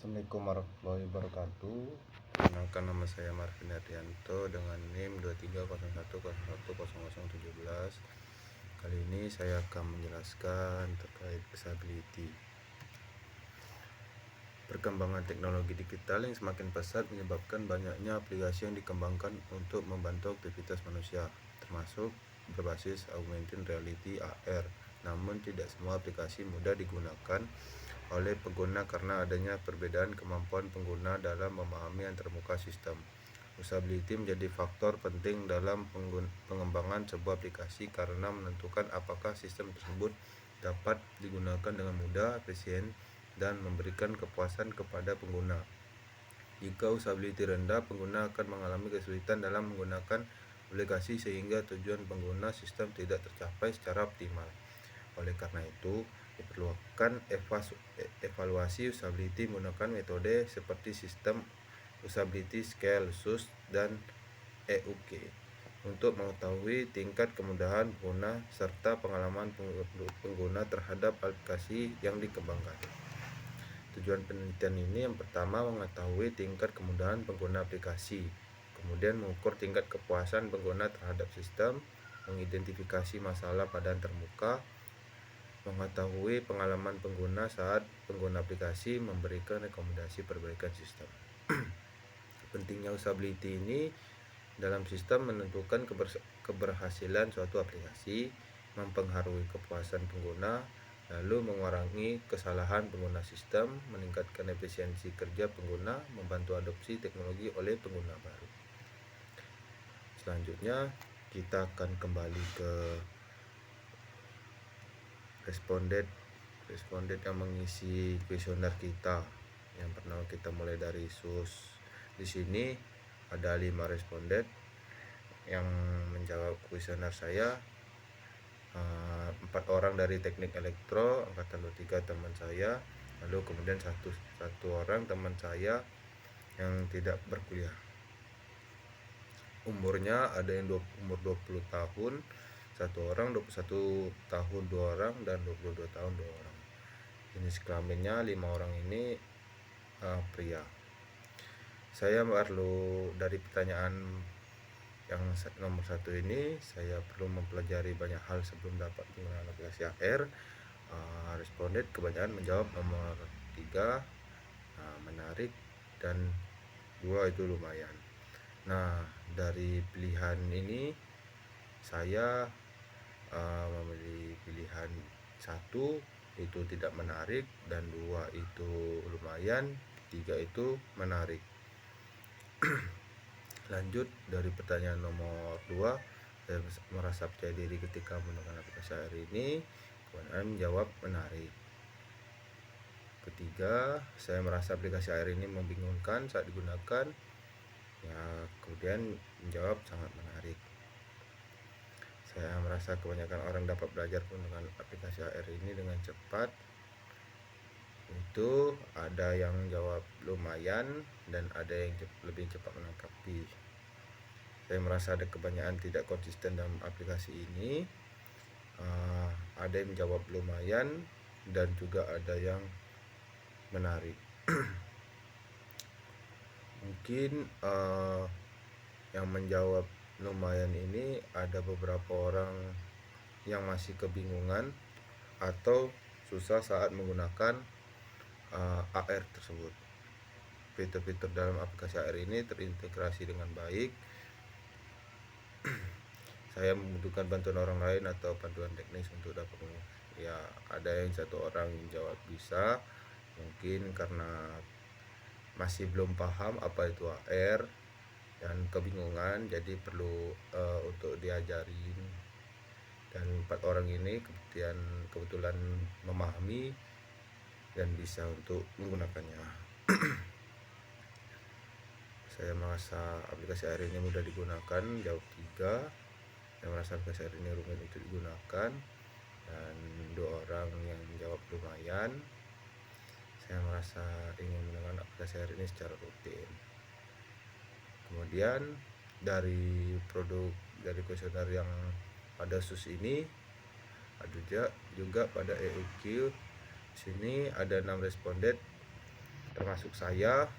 Assalamualaikum warahmatullahi wabarakatuh. Perkenalkan, nama saya Marvin Ardianto dengan NIM 2301010017. Kali ini saya akan menjelaskan terkait usability. Perkembangan teknologi digital yang semakin pesat menyebabkan banyaknya aplikasi yang dikembangkan untuk membantu aktivitas manusia, termasuk berbasis augmented reality (AR). Namun tidak semua aplikasi mudah digunakan oleh pengguna karena adanya perbedaan kemampuan pengguna dalam memahami antarmuka sistem. Usability menjadi faktor penting dalam pengembangan sebuah aplikasi karena menentukan apakah sistem tersebut dapat digunakan dengan mudah, efisien, dan memberikan kepuasan kepada pengguna. Jika usability rendah, pengguna akan mengalami kesulitan dalam menggunakan aplikasi sehingga tujuan pengguna sistem tidak tercapai secara optimal. Oleh karena itu, diperlukan evaluasi usability menggunakan metode seperti sistem usability scale (SUS) dan EUK untuk mengetahui tingkat kemudahan pengguna serta pengalaman pengguna terhadap aplikasi yang dikembangkan. Tujuan penelitian ini yang pertama mengetahui tingkat kemudahan pengguna aplikasi, kemudian mengukur tingkat kepuasan pengguna terhadap sistem, mengidentifikasi masalah pada antarmuka, mengetahui pengalaman pengguna saat pengguna aplikasi, memberikan rekomendasi perbaikan sistem. Pentingnya usability ini dalam sistem menentukan keberhasilan suatu aplikasi, mempengaruhi kepuasan pengguna, lalu mengurangi kesalahan pengguna sistem, meningkatkan efisiensi kerja pengguna, membantu adopsi teknologi oleh pengguna baru. Selanjutnya kita akan kembali ke responden yang mengisi kuesioner kita. Yang pertama kita mulai dari SUS. Di sini ada 5 responden yang menjawab kuesioner saya. 4 orang dari teknik elektro angkatan 23 teman saya, lalu kemudian satu orang teman saya yang tidak berkuliah. Umurnya ada yang umur 20 tahun satu orang, 21 tahun 2 orang, dan 22 tahun 2 orang. Jenis kelaminnya 5 orang ini pria. Saya perlu dari pertanyaan yang nomor 1 ini, saya perlu mempelajari banyak hal sebelum dapat menggunakan aplikasi AR. Responden kebanyakan menjawab nomor 3, menarik, dan 2 itu lumayan. Nah, dari pilihan ini saya memilih pilihan 1 itu tidak menarik, dan 2 itu lumayan, 3 itu menarik. Lanjut dari pertanyaan nomor 2, saya merasa percaya diri ketika menggunakan aplikasi AR ini, kemudian menjawab menarik. Ketiga, saya merasa aplikasi AR ini membingungkan saat digunakan, ya kemudian menjawab sangat menarik. Saya merasa kebanyakan orang dapat belajar menggunakan aplikasi AR ini dengan cepat. Itu ada yang jawab lumayan dan ada yang lebih cepat menangkapi. Saya merasa ada kebanyakan tidak konsisten dalam aplikasi ini. Ada yang menjawab lumayan dan juga ada yang menarik. Mungkin yang menjawab lumayan ini ada beberapa orang yang masih kebingungan atau susah saat menggunakan AR tersebut. Fitur-fitur dalam aplikasi AR ini terintegrasi dengan baik. Saya membutuhkan bantuan orang lain atau bantuan teknis untuk dapat ya, ada yang satu orang yang jawab bisa, mungkin karena masih belum paham apa itu AR dan kebingungan, jadi perlu untuk diajarin. Dan 4 orang ini kebetulan memahami dan bisa untuk menggunakannya. Saya merasa aplikasi AR ini mudah digunakan, jawab 3. Saya merasa aplikasi AR ini rumit untuk digunakan, dan 2 orang yang menjawab lumayan. Saya merasa ingin menggunakan aplikasi AR ini secara rutin. Kemudian dari kuesioner yang pada SUS ini ada juga pada EUQ. Sini ada 6 responden termasuk saya.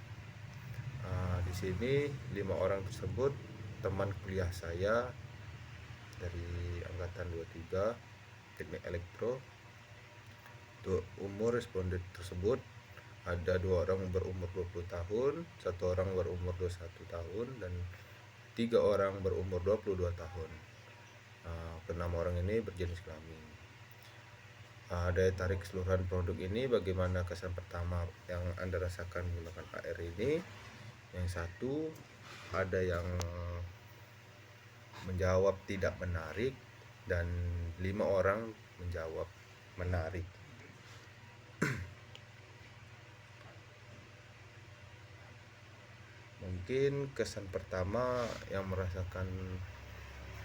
Di sini 5 orang tersebut teman kuliah saya dari angkatan 23 teknik elektro. Untuk umur responden tersebut ada 2 orang berumur 20 tahun, 1 orang berumur 21 tahun, dan 3 orang berumur 22 tahun. Ke-6 orang ini berjenis kelamin. Daya tarik keseluruhan produk ini, bagaimana kesan pertama yang Anda rasakan menggunakan AR ini? Yang satu, ada yang menjawab tidak menarik dan 5 orang menjawab menarik. Mungkin kesan pertama yang merasakan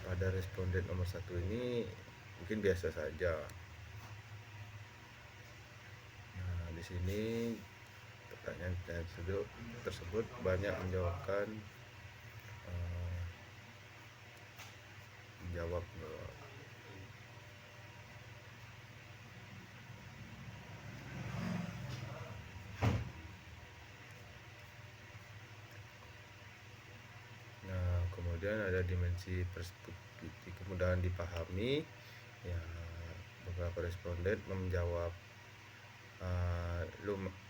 pada responden nomor 1 ini mungkin biasa saja. Di sini pertanyaan tersebut banyak menjawab kemudian ada dimensi perspektif, kemudahan dipahami. Ya, beberapa responden menjawab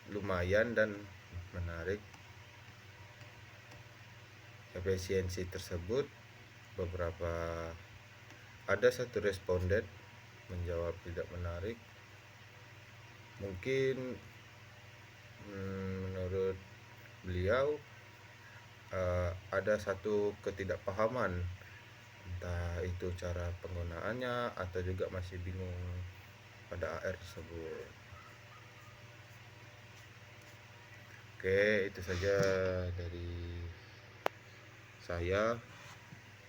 lumayan dan menarik. Efisiensi tersebut, ada 1 responden menjawab tidak menarik. Mungkin menurut beliau ada satu ketidakpahaman, entah itu cara penggunaannya atau juga masih bingung pada AR tersebut. Oke, itu saja dari saya.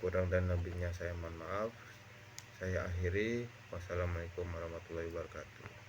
Kurang dan lebihnya saya mohon maaf. Saya akhiri. Wassalamualaikum warahmatullahi wabarakatuh.